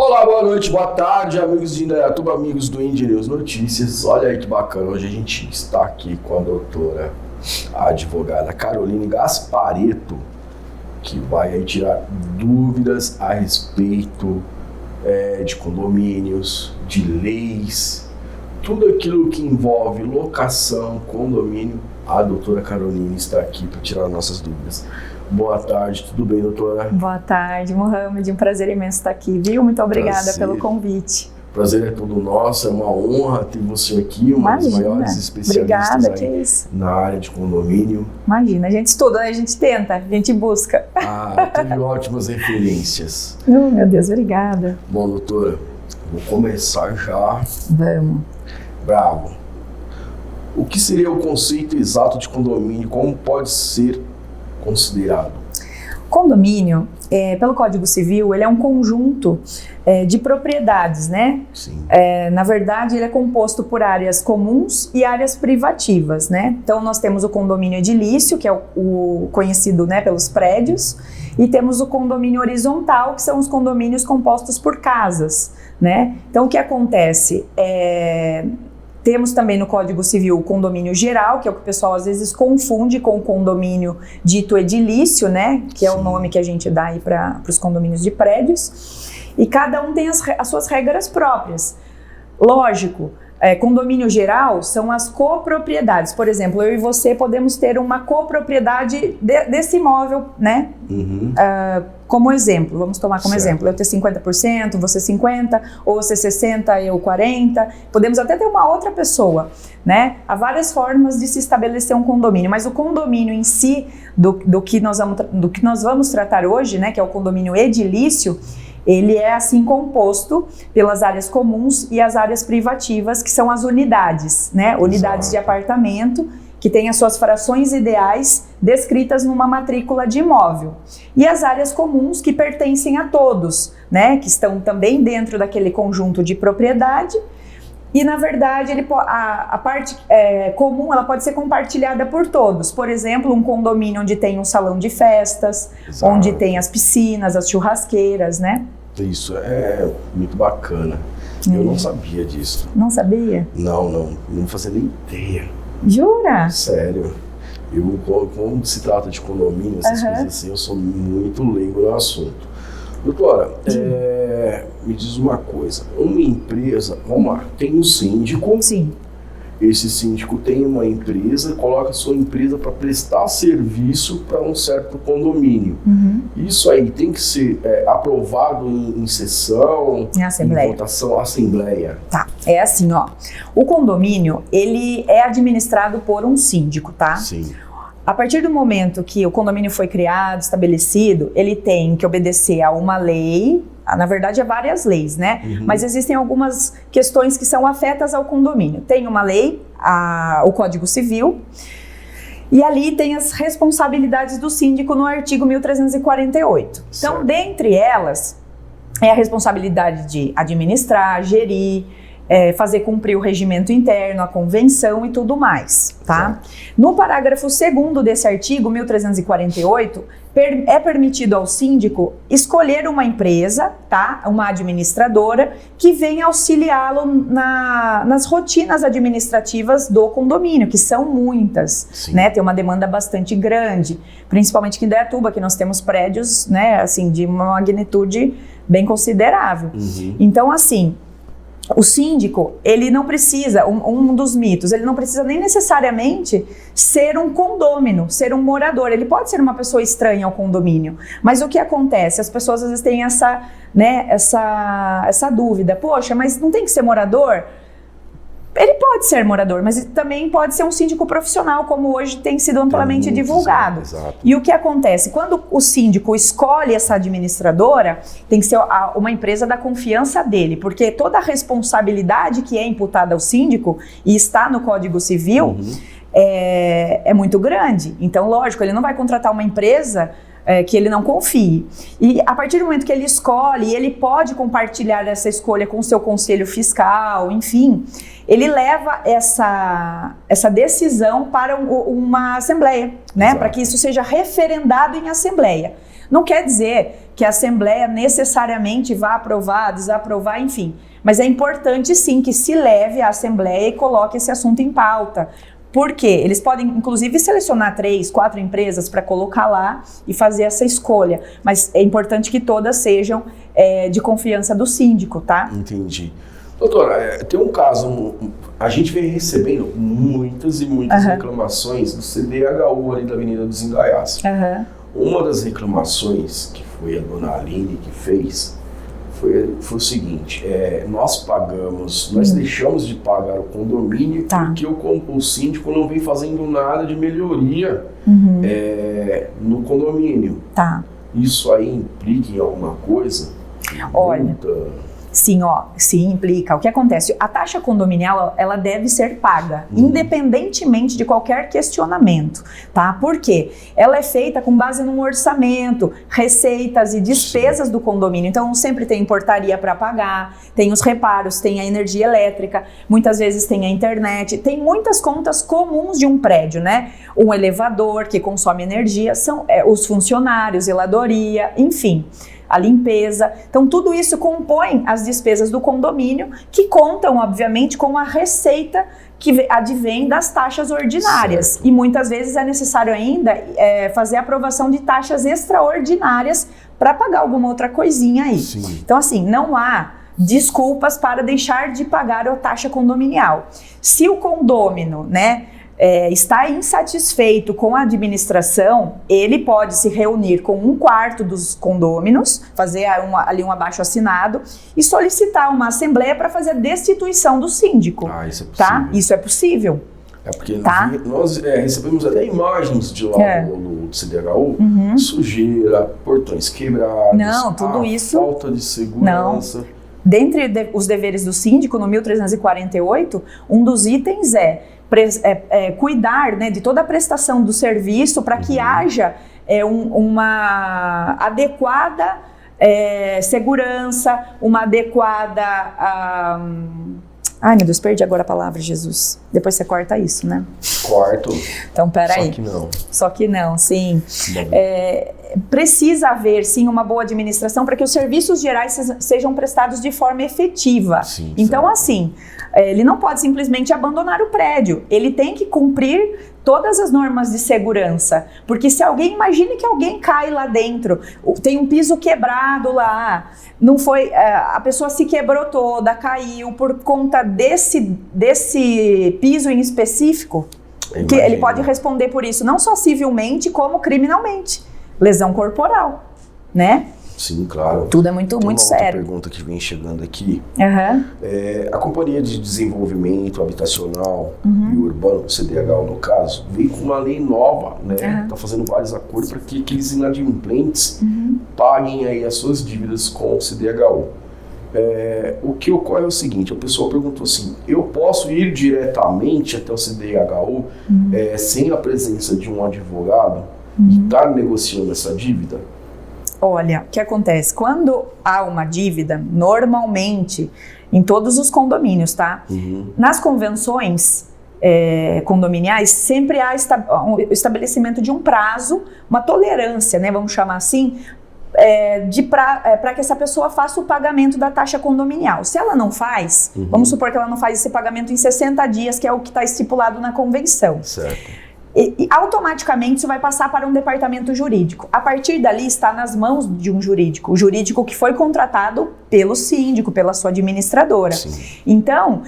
Olá, boa noite, boa tarde, amigos de Indaiatuba, amigos do Indy News Notícias. Olha aí que bacana, hoje a gente está aqui com a doutora, a advogada Caroline Gasparetto, que vai aí tirar dúvidas a respeito de condomínios, de leis, tudo aquilo que envolve locação, condomínio. A doutora Caroline está aqui para tirar nossas dúvidas. Boa tarde, tudo bem, doutora? Boa tarde, Mohamed, um prazer imenso estar aqui, viu? Muito obrigada pelo convite. Prazer é todo nosso, é uma honra ter você aqui, uma das maiores especialistas aí na área de condomínio. Imagina, a gente estuda, a gente tenta, a gente busca. Teve ótimas referências. Oh, meu Deus, obrigada. Bom, doutora, vou começar já. Vamos. Bravo. O que seria o conceito exato de condomínio? Como pode ser considerado? Condomínio, pelo Código Civil, ele é um conjunto de propriedades, né? Sim. Na verdade, ele é composto por áreas comuns e áreas privativas, né? Então, nós temos o condomínio edilício, que é o conhecido, né, pelos prédios, e temos o condomínio horizontal, que são os condomínios compostos por casas, né? Então, o que acontece? Temos também no Código Civil o condomínio geral, que é o que o pessoal às vezes confunde com o condomínio dito edilício, né? Que é o nome que a gente dá aí para os condomínios de prédios. E cada um tem as suas regras próprias. Lógico, condomínio geral são as copropriedades. Por exemplo, eu e você podemos ter uma copropriedade desse imóvel, né? Uhum. Como exemplo, vamos tomar como exemplo, eu ter 50%, você 50%, ou você 60%, eu 40%, podemos até ter uma outra pessoa, né? Há várias formas de se estabelecer um condomínio, mas o condomínio em si, do que nós vamos tratar hoje, né, que é o condomínio edilício, ele é assim composto pelas áreas comuns e as áreas privativas, que são as unidades, né? Unidades de apartamento, que tem as suas frações ideais descritas numa matrícula de imóvel. E as áreas comuns que pertencem a todos, né, que estão também dentro daquele conjunto de propriedade. E, na verdade, a parte comum ela pode ser compartilhada por todos. Por exemplo, um condomínio onde tem um salão de festas, Exato. Onde tem as piscinas, as churrasqueiras, né? Isso é muito bacana. Eu não sabia disso. Não sabia? Não fazia nem ideia. Jura? Sério. Quando se trata de condomínio, essas coisas assim, eu sou muito leigo no assunto. Doutora, me diz uma coisa. Uma empresa, vamos lá, tem um síndico. Sim. Esse síndico tem uma empresa, coloca a sua empresa para prestar serviço para um certo condomínio. Uhum. Isso aí tem que ser aprovado em sessão, Assembleia. em votação, assembleia. Tá, é assim, ó. O condomínio, ele é administrado por um síndico, tá? Sim. A partir do momento que o condomínio foi criado, estabelecido, ele tem que obedecer a uma lei, na verdade, a várias leis, né? Uhum. Mas existem algumas questões que são afetas ao condomínio. Tem uma lei, o Código Civil, e ali tem as responsabilidades do síndico no artigo 1348. Certo. Então, dentre elas, é a responsabilidade de administrar, gerir, fazer cumprir o regimento interno, a convenção e tudo mais, tá? Exato. No parágrafo 2º desse artigo, 1348, é permitido ao síndico escolher uma empresa, tá? Uma administradora, que venha auxiliá-lo nas rotinas administrativas do condomínio, que são muitas, Sim. né? Tem uma demanda bastante grande, principalmente aqui em Indaiatuba, que nós temos prédios, né, assim, de uma magnitude bem considerável. Uhum. Então, assim, o síndico, ele não precisa, um dos mitos, ele não precisa nem necessariamente ser um condômino, ser um morador. Ele pode ser uma pessoa estranha ao condomínio. Mas o que acontece? As pessoas às vezes têm essa dúvida. Poxa, mas não tem que ser morador? Ele pode ser morador, mas também pode ser um síndico profissional, como hoje tem sido amplamente divulgado. Exato. E o que acontece? Quando o síndico escolhe essa administradora, tem que ser uma empresa da confiança dele, porque toda a responsabilidade que é imputada ao síndico e está no Código Civil é muito grande. Então, lógico, ele não vai contratar uma empresa que ele não confie. E a partir do momento que ele escolhe, ele pode compartilhar essa escolha com o seu conselho fiscal, enfim, ele leva essa decisão para uma assembleia, né? Para que isso seja referendado em assembleia. Não quer dizer que a Assembleia necessariamente vá aprovar, desaprovar, enfim. Mas é importante sim que se leve à Assembleia e coloque esse assunto em pauta. Por quê? Eles podem, inclusive, selecionar 3, 4 empresas para colocar lá e fazer essa escolha. Mas é importante que todas sejam de confiança do síndico, tá? Entendi. Doutora, tem um caso, a gente vem recebendo muitas e muitas reclamações do CDHU ali da Avenida dos Indaiás. Uma das reclamações que foi a dona Aline que fez foi o seguinte, nós deixamos de pagar o condomínio porque o síndico não vem fazendo nada de melhoria no condomínio. Isso aí implica em alguma coisa? Olha, sim, sim, implica. O que acontece? A taxa condominial, ela deve ser paga, independentemente de qualquer questionamento, tá? Por quê? Ela é feita com base num orçamento, receitas e despesas do condomínio. Então, sempre tem portaria para pagar, tem os reparos, tem a energia elétrica, muitas vezes tem a internet, tem muitas contas comuns de um prédio, né? Um elevador que consome energia, são os funcionários, zeladoria, enfim, a limpeza. Então, tudo isso compõe as despesas do condomínio, que contam, obviamente, com a receita que advém das taxas ordinárias. Certo. E muitas vezes é necessário ainda fazer a aprovação de taxas extraordinárias para pagar alguma outra coisinha aí. Sim. Então, assim, não há desculpas para deixar de pagar a taxa condominial. Se o condômino, né, está insatisfeito com a administração, ele pode se reunir com 1/4 dos condôminos, fazer ali um abaixo-assinado e solicitar uma assembleia para fazer a destituição do síndico. Isso é possível. Tá? Isso é possível. Porque nós recebemos até imagens de lá no CDHU, sujeira, portões quebrados, tudo isso, falta de segurança. Dentre os deveres do síndico, no 1348, um dos itens cuidar, né, de toda a prestação do serviço para que haja uma adequada segurança, uma adequada... Ai, meu Deus, perdi agora a palavra, Jesus. Depois você corta isso, né? Corto. Então, peraí. Só que não. Só que não, sim. Precisa haver, sim, uma boa administração para que os serviços gerais sejam prestados de forma efetiva. Sim, então, assim, ele não pode simplesmente abandonar o prédio. Ele tem que cumprir todas as normas de segurança. Porque se imagine que alguém cai lá dentro, tem um piso quebrado lá, não foi, a pessoa se quebrou toda, caiu por conta desse piso em específico, que ele pode responder por isso, não só civilmente, como criminalmente. Lesão corporal, né? Sim, claro. Tudo é muito sério. Outra pergunta que vem chegando aqui. A Companhia de Desenvolvimento Habitacional e Urbano, CDHU no caso, veio com uma lei nova, né? Tá fazendo vários acordos para que aqueles inadimplentes paguem aí as suas dívidas com o CDHU. O que ocorre é o seguinte, a pessoa perguntou assim, eu posso ir diretamente até o CDHU sem a presença de um advogado e estar negociando essa dívida? Olha, o que acontece? Quando há uma dívida, normalmente, em todos os condomínios, tá? Nas convenções condominiais, sempre há o estabelecimento de um prazo, uma tolerância, né? Vamos chamar assim, para que essa pessoa faça o pagamento da taxa condominial. Se ela não faz, vamos supor que ela não faz esse pagamento em 60 dias, que é o que está estipulado na convenção. Certo. E automaticamente isso vai passar para um departamento jurídico. A partir dali está nas mãos de um jurídico, o jurídico que foi contratado pelo síndico, pela sua administradora. Sim. Então,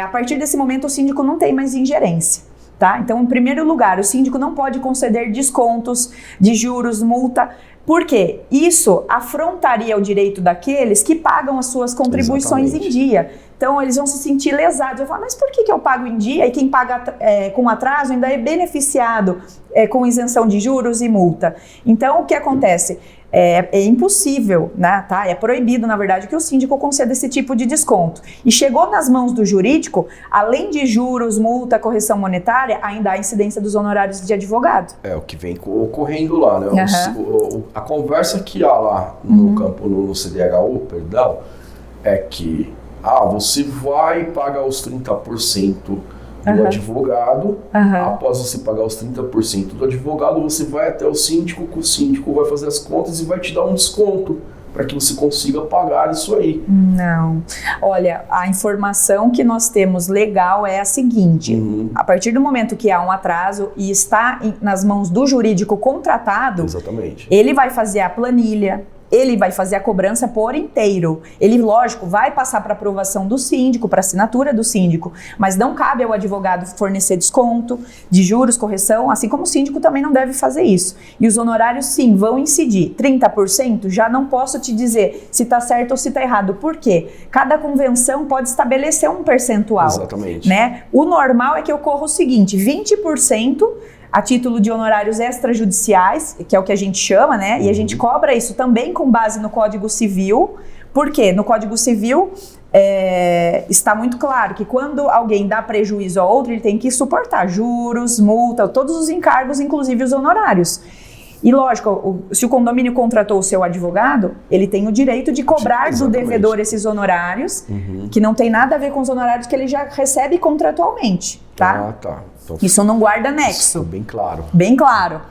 a partir desse momento o síndico não tem mais ingerência. Tá? Então, em primeiro lugar, o síndico não pode conceder descontos de juros, multa. Por quê? Isso afrontaria o direito daqueles que pagam as suas contribuições em dia. Então, eles vão se sentir lesados. Eu falo, mas por que eu pago em dia e quem paga com atraso ainda é beneficiado com isenção de juros e multa? Então, o que acontece? É impossível, né, tá? É proibido, na verdade, que o síndico conceda esse tipo de desconto. E chegou nas mãos do jurídico, além de juros, multa, correção monetária, ainda há incidência dos honorários de advogado. O que vem ocorrendo lá, né? A conversa que há lá no campo, no CDHU, perdão, é que você vai pagar os 30% do advogado. Após você pagar os 30% do advogado, você vai até o síndico, que o síndico vai fazer as contas e vai te dar um desconto para que você consiga pagar isso aí. Não. Olha, a informação que nós temos legal é a seguinte: a partir do momento que há um atraso e está nas mãos do jurídico contratado, exatamente, ele vai fazer a planilha, ele vai fazer a cobrança por inteiro. Ele, lógico, vai passar para aprovação do síndico, para assinatura do síndico, mas não cabe ao advogado fornecer desconto de juros, correção, assim como o síndico também não deve fazer isso. E os honorários, sim, vão incidir. 30%, já não posso te dizer se está certo ou se está errado. Por quê? Cada convenção pode estabelecer um percentual. Exatamente. Né? O normal é que ocorra o seguinte: 20% a título de honorários extrajudiciais, que é o que a gente chama, né? E a gente cobra isso também com base no Código Civil. Por quê? No Código Civil está muito claro que quando alguém dá prejuízo a outro, ele tem que suportar juros, multa, todos os encargos, inclusive os honorários. E lógico, se o condomínio contratou o seu advogado, ele tem o direito de cobrar do devedor esses honorários, que não tem nada a ver com os honorários que ele já recebe contratualmente, tá? Ah, tá. Então, isso não guarda nexo. Bem claro. Bem claro.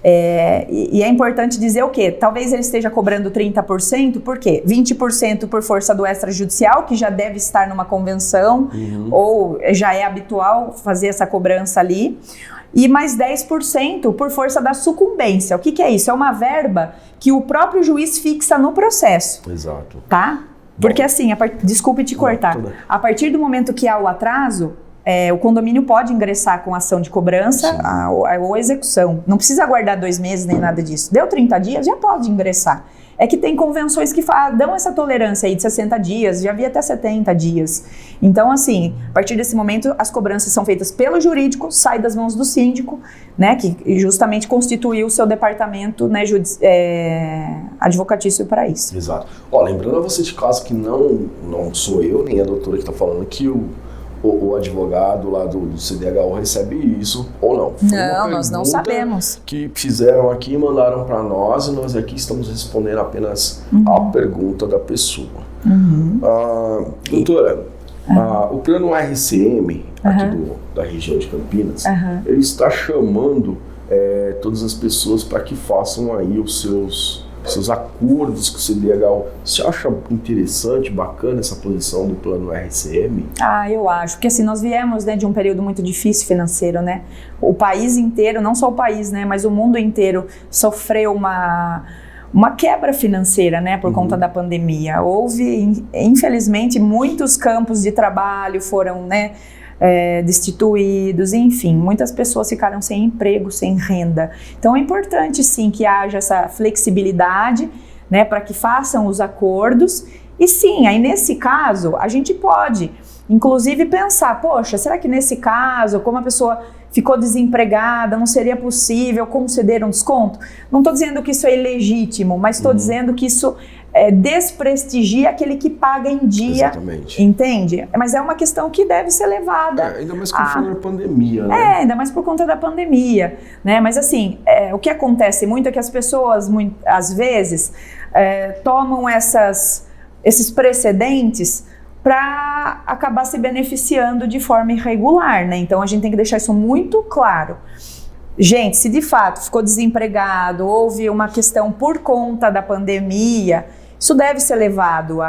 E é importante dizer o quê? Talvez ele esteja cobrando 30%, por quê? 20% por força do extrajudicial, que já deve estar numa convenção, ou já é habitual fazer essa cobrança ali. E mais 10% por força da sucumbência. O que é isso? É uma verba que o próprio juiz fixa no processo. Exato. Tá? Porque assim, desculpe te cortar, a partir do momento que há o atraso, o condomínio pode ingressar com ação de cobrança ou execução. Não precisa aguardar 2 meses nem nada disso. Deu 30 dias, já pode ingressar. É que tem convenções que dão essa tolerância aí de 60 dias, já vi até 70 dias. Então, assim, a partir desse momento, as cobranças são feitas pelo jurídico, sai das mãos do síndico, né, que justamente constituiu o seu departamento, né, advocatício para isso. Exato. Ó, lembrando a você de caso que não sou eu, nem a doutora que está falando, que o advogado lá do CDHU recebe isso ou não. Foi não, nós não sabemos. Que fizeram aqui e mandaram para nós, e nós aqui estamos respondendo apenas a pergunta da pessoa. Doutora, o plano RCM aqui da região de Campinas, ele está chamando todas as pessoas para que façam aí os seus acordos com o CDHU. Você acha interessante, bacana essa posição do plano RCM? Ah, eu acho, porque assim, nós viemos, né, de um período muito difícil financeiro, né? O país inteiro, não só o país, né, mas o mundo inteiro sofreu uma quebra financeira, né, por conta da pandemia. Houve, infelizmente, muitos campos de trabalho foram, né, destituídos, enfim, muitas pessoas ficaram sem emprego, sem renda. Então é importante sim que haja essa flexibilidade, né, para que façam os acordos. E sim, aí nesse caso a gente pode inclusive pensar, poxa, será que nesse caso, como a pessoa ficou desempregada, não seria possível conceder um desconto? Não estou dizendo que isso é ilegítimo, mas estou dizendo que isso desprestigia aquele que paga em dia. Exatamente. Entende? Mas é uma questão que deve ser levada. Ainda mais que foi na pandemia, né? Ainda mais por conta da pandemia, né? Mas assim, o que acontece muito é que as pessoas, às vezes, tomam esses precedentes para acabar se beneficiando de forma irregular, né? Então a gente tem que deixar isso muito claro. Gente, se de fato ficou desempregado, houve uma questão por conta da pandemia, isso deve ser levado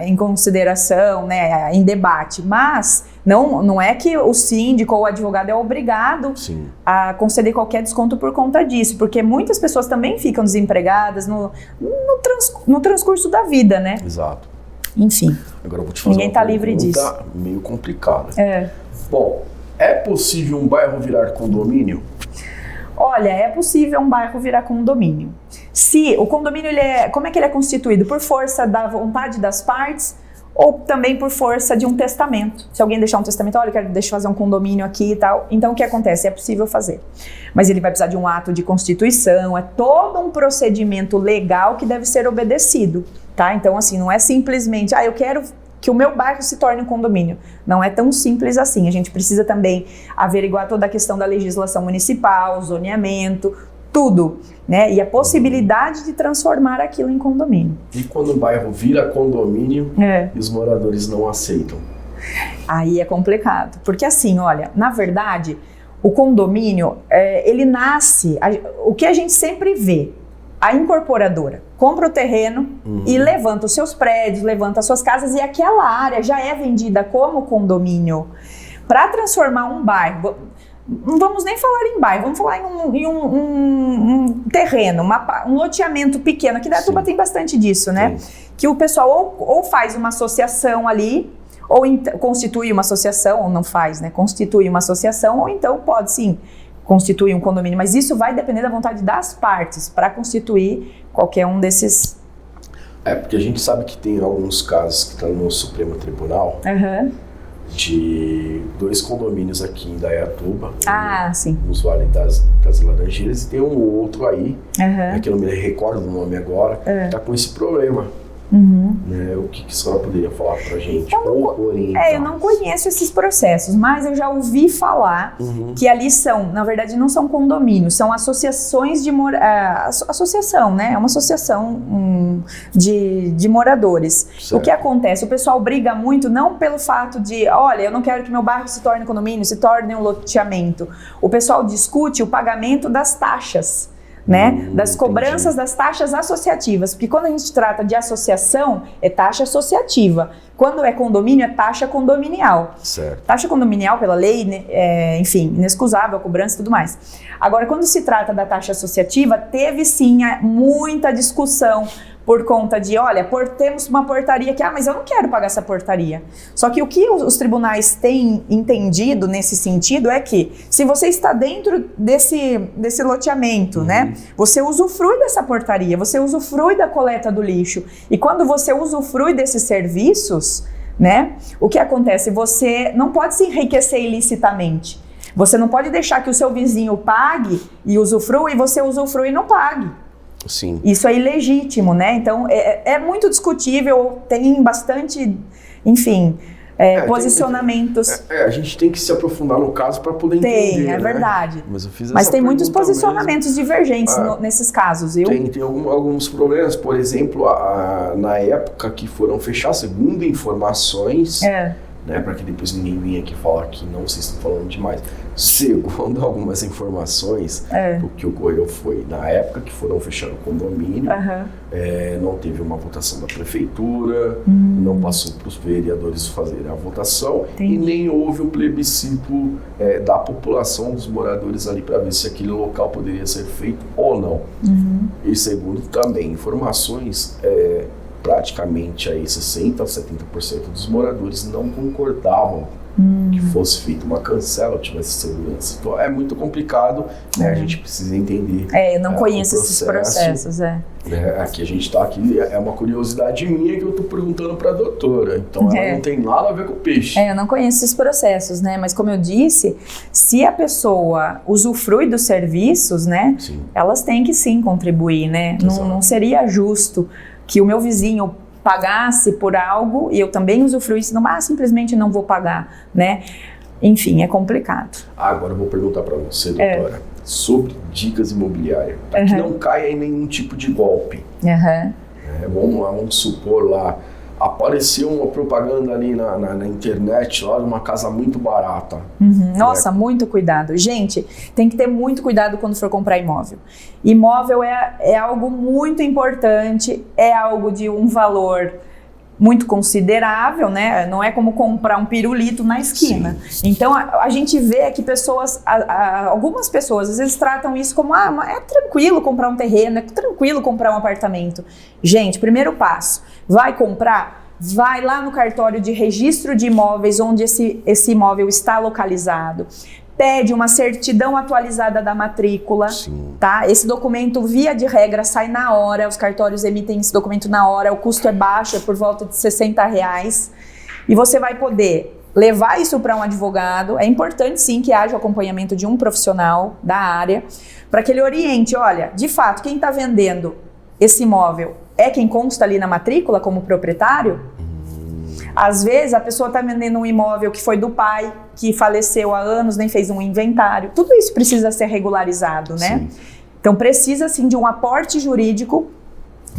em consideração, né, em debate, mas não é que o síndico ou o advogado é obrigado a conceder qualquer desconto por conta disso, porque muitas pessoas também ficam desempregadas no transcurso da vida, né? Exato. Enfim, agora eu vou te fazer ninguém está livre disso. Meio complicada. Bom, é possível um bairro virar condomínio? Olha, é possível um bairro virar condomínio. Se o condomínio, como é que ele é constituído? Por força da vontade das partes ou também por força de um testamento. Se alguém deixar um testamento, olha, eu quero fazer um condomínio aqui e tal. Então, o que acontece? É possível fazer. Mas ele vai precisar de um ato de constituição, é todo um procedimento legal que deve ser obedecido, tá? Então, assim, não é simplesmente, eu quero que o meu bairro se torne um condomínio. Não é tão simples assim. A gente precisa também averiguar toda a questão da legislação municipal, zoneamento, tudo, né? E a possibilidade de transformar aquilo em condomínio. E quando o bairro vira condomínio e os moradores não aceitam? Aí é complicado, porque assim, olha, na verdade, o condomínio, ele nasce, o que a gente sempre vê, a incorporadora compra o terreno e levanta os seus prédios, levanta as suas casas, e aquela área já é vendida como condomínio. Para transformar um bairro, não vamos nem falar em bairro, vamos falar em um terreno, um loteamento pequeno. Aqui da Tuba tem bastante disso, né? Sim. Que o pessoal ou faz uma associação ali, ou constitui uma associação, ou não faz, né? Constitui uma associação, ou então pode sim constituir um condomínio. Mas isso vai depender da vontade das partes para constituir qualquer um desses. Porque a gente sabe que tem alguns casos que estão no Supremo Tribunal. De 2 condomínios aqui em Indaiatuba, sim. nos Vale das Laranjeiras, e tem um outro aí, que eu não me recordo o nome agora, que está com esse problema. Né? O que a senhora poderia falar pra gente? Eu não conheço esses processos, mas eu já ouvi falar que ali na verdade não são condomínios, são associações de associação, né? É uma associação de moradores. Certo. O que acontece? O pessoal briga muito, não pelo fato de, olha, eu não quero que meu bairro se torne condomínio, se torne um loteamento. O pessoal discute o pagamento das taxas. Né? Das cobranças das taxas associativas, porque quando a gente trata de associação, é taxa associativa. Quando é condomínio, é taxa condominial. Certo. Taxa condominial, pela lei, enfim, inexcusável, a cobrança e tudo mais. Agora, quando se trata da taxa associativa, teve sim muita discussão por conta de, olha, temos uma portaria que, mas eu não quero pagar essa portaria. Só que o que os tribunais têm entendido nesse sentido é que, se você está dentro desse loteamento, né, você usufrui dessa portaria, você usufrui da coleta do lixo. E quando você usufrui desses serviços, né, o que acontece? Você não pode se enriquecer ilicitamente. Você não pode deixar que o seu vizinho pague e usufrua e você usufrui e não pague. Sim. Isso é ilegítimo, né? Então, é muito discutível, tem bastante, enfim, posicionamentos. A gente tem que se aprofundar no caso para poder entender, é verdade. Né? Mas tem muitos posicionamentos divergentes nesses casos, viu? Tem alguns problemas, por exemplo, na época que foram fechar, segundo informações, né, para que depois ninguém venha aqui falar que não, vocês estão falando demais. Segundo algumas informações, o que ocorreu foi, na época que foram fechar o condomínio, não teve uma votação da prefeitura, não passou para os vereadores fazerem a votação, e nem houve um plebiscito da população, dos moradores ali, para ver se aquele local poderia ser feito ou não. E segundo também informações, praticamente aí 60% a 70% dos moradores não concordavam que fosse feita uma cancela, tivesse segurança. Então é muito complicado, né? A gente precisa entender. Eu não conheço esses processos. Aqui a gente está aqui, é uma curiosidade minha que eu estou perguntando para a doutora. Então ela não tem nada a ver com o peixe. Eu não conheço esses processos, né? Mas como eu disse, se a pessoa usufrui dos serviços, né? Sim. Elas têm que sim contribuir, né? Não seria justo que o meu vizinho pagasse por algo e eu também usufruísse, simplesmente não vou pagar, né? Enfim, é complicado. Agora eu vou perguntar para você, doutora, sobre dicas imobiliárias, para que não caia em nenhum tipo de golpe. Vamos supor lá, apareceu uma propaganda ali na internet, lá de uma casa muito barata. Nossa, muito cuidado. Gente, tem que ter muito cuidado quando for comprar imóvel. Imóvel é algo muito importante, é algo de um valor muito considerável, né? Não é como comprar um pirulito na esquina. Sim. Então, a gente vê que algumas pessoas, às vezes tratam isso como, é tranquilo comprar um terreno, é tranquilo comprar um apartamento. Gente, primeiro passo, vai comprar? Vai lá no cartório de registro de imóveis onde esse imóvel está localizado. Pede uma certidão atualizada da matrícula, tá? Esse documento, via de regra, sai na hora, os cartórios emitem esse documento na hora, o custo é baixo, é por volta de R$60, e você vai poder levar isso para um advogado. É importante sim que haja o acompanhamento de um profissional da área, para que ele oriente, olha, de fato, quem está vendendo esse imóvel é quem consta ali na matrícula como proprietário? Às vezes a pessoa está vendendo um imóvel que foi do pai, que faleceu há anos, nem fez um inventário. Tudo isso precisa ser regularizado, né? Sim. Então precisa sim de um aporte jurídico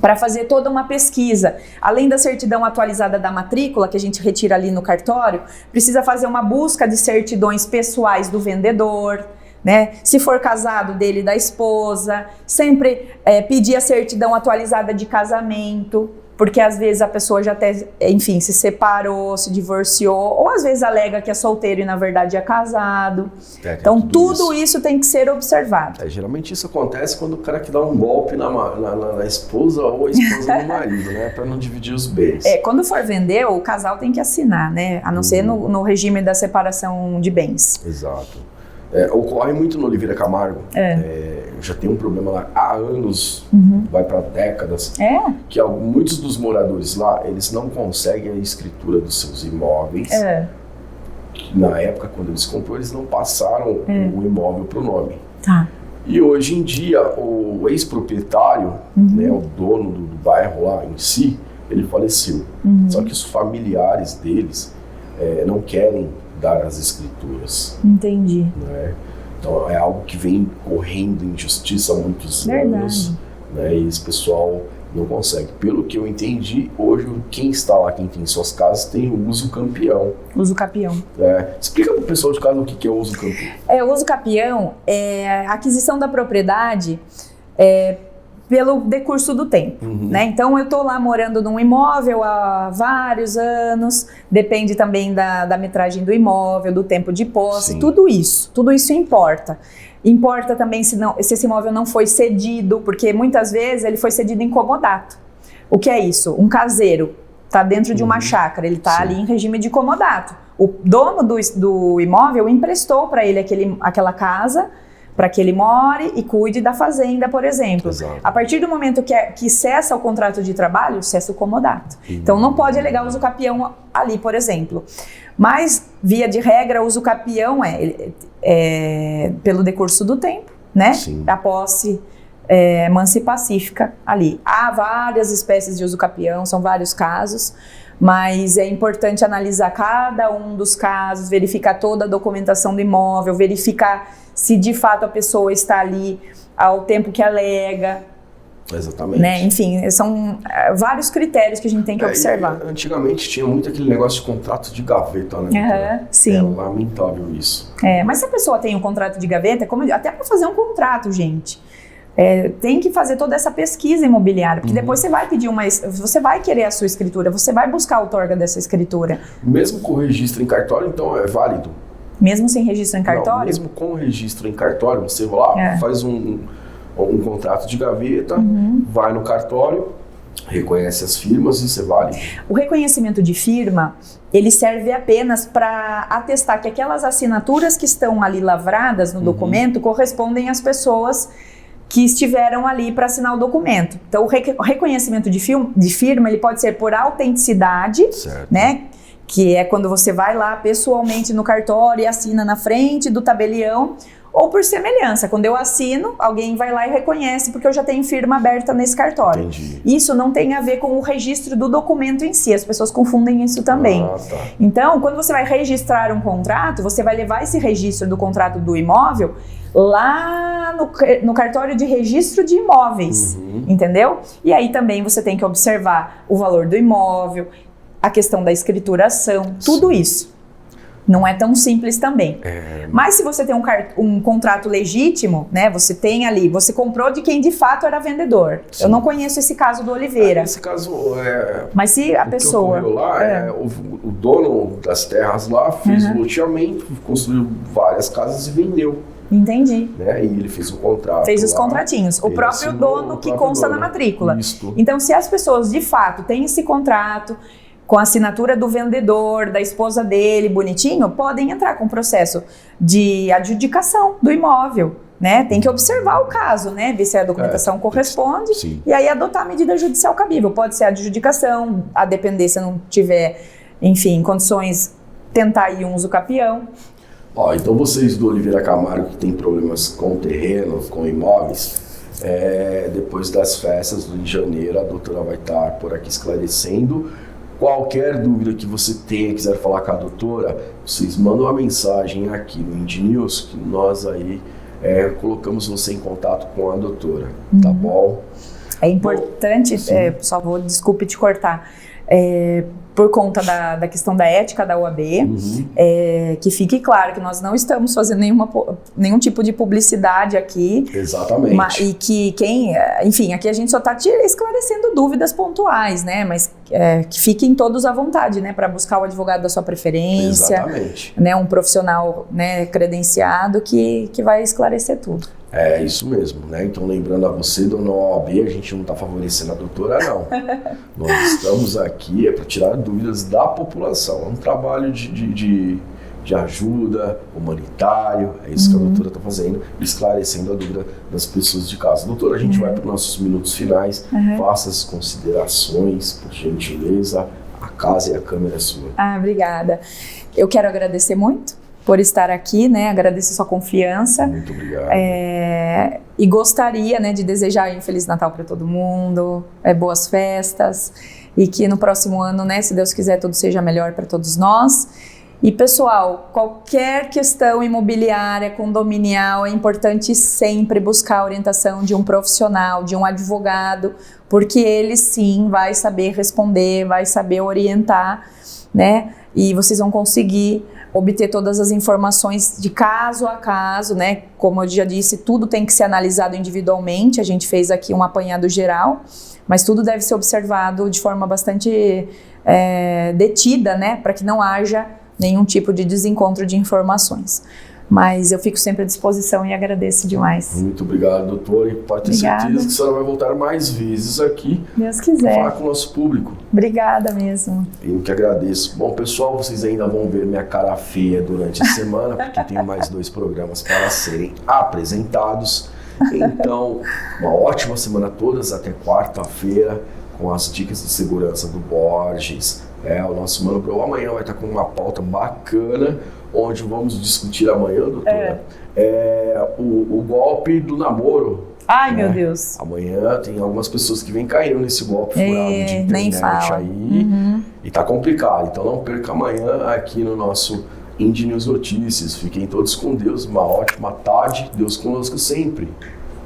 para fazer toda uma pesquisa. Além da certidão atualizada da matrícula, que a gente retira ali no cartório, precisa fazer uma busca de certidões pessoais do vendedor, né? Se for casado, dele e da esposa. Sempre pedir a certidão atualizada de casamento, porque às vezes a pessoa já até, enfim, se separou, se divorciou, ou às vezes alega que é solteiro e na verdade é casado. Então tudo isso tem que ser observado. Geralmente isso acontece quando o cara que dá um golpe na esposa ou a esposa no marido, né? Para não dividir os bens. Quando for vender, o casal tem que assinar, né? A não ser no regime da separação de bens. Exato. Ocorre muito no Oliveira Camargo. Já tem um problema lá há anos, vai para décadas, que muitos dos moradores lá, eles não conseguem a escritura dos seus imóveis. Na época, quando eles comprou, eles não passaram o imóvel para o nome. Tá. E hoje em dia, o ex-proprietário, né, o dono do bairro lá em si, ele faleceu. Só que os familiares deles não querem dar as escrituras. Entendi. Né? Então é algo que vem correndo em justiça há muitos anos, né? E esse pessoal não consegue. Pelo que eu entendi, hoje quem está lá, quem tem suas casas, tem o uso campeão. Uso capião. Explica para o pessoal de casa o que é o uso campeão. O uso capião é a aquisição da propriedade pelo decurso do tempo, né? Então eu tô lá morando num imóvel há vários anos, depende também da metragem do imóvel, do tempo de posse, tudo isso importa. Importa também se esse imóvel não foi cedido, porque muitas vezes ele foi cedido em comodato. O que é isso? Um caseiro tá dentro de uma chácara, ele tá ali em regime de comodato. O dono do imóvel emprestou para ele aquela casa, para que ele more e cuide da fazenda, por exemplo. Exato. A partir do momento que cessa o contrato de trabalho, cessa o comodato. Então não pode alegar uso capião ali, por exemplo. Mas, via de regra, o uso capião é pelo decurso do tempo, né? A posse mansa e pacífica ali. Há várias espécies de uso capião, são vários casos, mas é importante analisar cada um dos casos, verificar toda a documentação do imóvel, verificar se de fato a pessoa está ali ao tempo que alega. Exatamente. Né? Enfim, são vários critérios que a gente tem que observar. Antigamente tinha muito aquele negócio de contrato de gaveta, né? Sim. É lamentável isso. Mas se a pessoa tem um contrato de gaveta, até para fazer um contrato, gente, tem que fazer toda essa pesquisa imobiliária, porque depois você vai pedir você vai querer a sua escritura, você vai buscar a outorga dessa escritura. Mesmo com o registro em cartório, então é válido? Mesmo sem registro em cartório? Não, mesmo com o registro em cartório, você vai lá, faz um contrato de gaveta, vai no cartório, reconhece as firmas e você vale. O reconhecimento de firma, ele serve apenas para atestar que aquelas assinaturas que estão ali lavradas no documento correspondem às pessoas que estiveram ali para assinar o documento. Então, o reconhecimento de firma, ele pode ser por autenticidade, né? Que é quando você vai lá pessoalmente no cartório e assina na frente do tabelião, ou por semelhança. Quando eu assino, alguém vai lá e reconhece porque eu já tenho firma aberta nesse cartório. Entendi. Isso não tem a ver com o registro do documento em si, as pessoas confundem isso também. Então, quando você vai registrar um contrato, você vai levar esse registro do contrato do imóvel lá no cartório de registro de imóveis, entendeu? E aí também você tem que observar o valor do imóvel, a questão da escrituração, tudo isso. Não é tão simples também. Mas se você tem um contrato legítimo, né? Você tem ali, você comprou de quem de fato era vendedor. Eu não conheço esse caso do Oliveira. Esse caso mas se a pessoa... O que ocorreu lá o dono das terras lá fez o loteamento, construiu várias casas e vendeu. Entendi. Né? E ele fez o contrato. Fez os contratinhos. O próprio dono que consta na matrícula. Isso. Então, se as pessoas de fato têm esse contrato com a assinatura do vendedor, da esposa dele, bonitinho, podem entrar com processo de adjudicação do imóvel, né? Tem que observar o caso, né? Ver se a documentação corresponde e aí adotar a medida judicial cabível. Pode ser a adjudicação, a depender se não tiver, enfim, condições, tentar ir um uso capião. Então vocês do Oliveira Camargo que tem problemas com terreno, com imóveis, depois das festas de janeiro, a doutora vai estar por aqui esclarecendo. Qualquer dúvida que você tenha, quiser falar com a doutora, vocês mandam uma mensagem aqui no Indy News, que nós aí colocamos você em contato com a doutora, tá bom? É importante, só vou, desculpe te cortar, por conta da questão da ética da OAB, que fique claro que nós não estamos fazendo nenhum tipo de publicidade aqui. Exatamente. E que enfim, aqui a gente só está esclarecendo dúvidas pontuais, né? Mas que fiquem todos à vontade, né? Para buscar o advogado da sua preferência. Exatamente. Né? Um profissional, né, credenciado que vai esclarecer tudo. É isso mesmo, né? Então, lembrando a você, dona OAB, a gente não está favorecendo a doutora, não. Nós estamos aqui para tirar dúvidas da população. É um trabalho de ajuda humanitário, é isso que a doutora está fazendo, esclarecendo a dúvida das pessoas de casa. Doutora, a gente vai para os nossos minutos finais. Faça as considerações, por gentileza. A casa e a câmera é sua. Obrigada. Eu quero agradecer muito por estar aqui, né? Agradeço a sua confiança. Muito obrigado. E gostaria, né, de desejar um Feliz Natal para todo mundo, boas festas, e que no próximo ano, né, se Deus quiser, tudo seja melhor para todos nós. E pessoal, qualquer questão imobiliária, condominial, é importante sempre buscar a orientação de um profissional, de um advogado, porque ele sim vai saber responder, vai saber orientar, né? E vocês vão conseguir obter todas as informações de caso a caso, né? Como eu já disse, tudo tem que ser analisado individualmente. A gente fez aqui um apanhado geral, mas tudo deve ser observado de forma bastante detida, né? Para que não haja nenhum tipo de desencontro de informações. Mas eu fico sempre à disposição e agradeço demais. Muito obrigado, doutor. E pode ter certeza que a senhora vai voltar mais vezes aqui. Deus quiser. Falar com o nosso público. Obrigada mesmo. Eu que agradeço. Bom, pessoal, vocês ainda vão ver minha cara feia durante a semana, porque tenho mais 2 programas para serem apresentados. Então, uma ótima semana a todas, até quarta-feira, com as dicas de segurança do Borges. O nosso Mano Bro amanhã vai estar com uma pauta bacana, onde vamos discutir amanhã, doutora, o golpe do namoro. Ai, meu Deus. Amanhã tem algumas pessoas que vêm caindo nesse golpe furado de internet nem fala. aí, e tá complicado. Então não perca amanhã aqui no nosso Indie News Notícias. Fiquem todos com Deus, uma ótima tarde, Deus conosco sempre.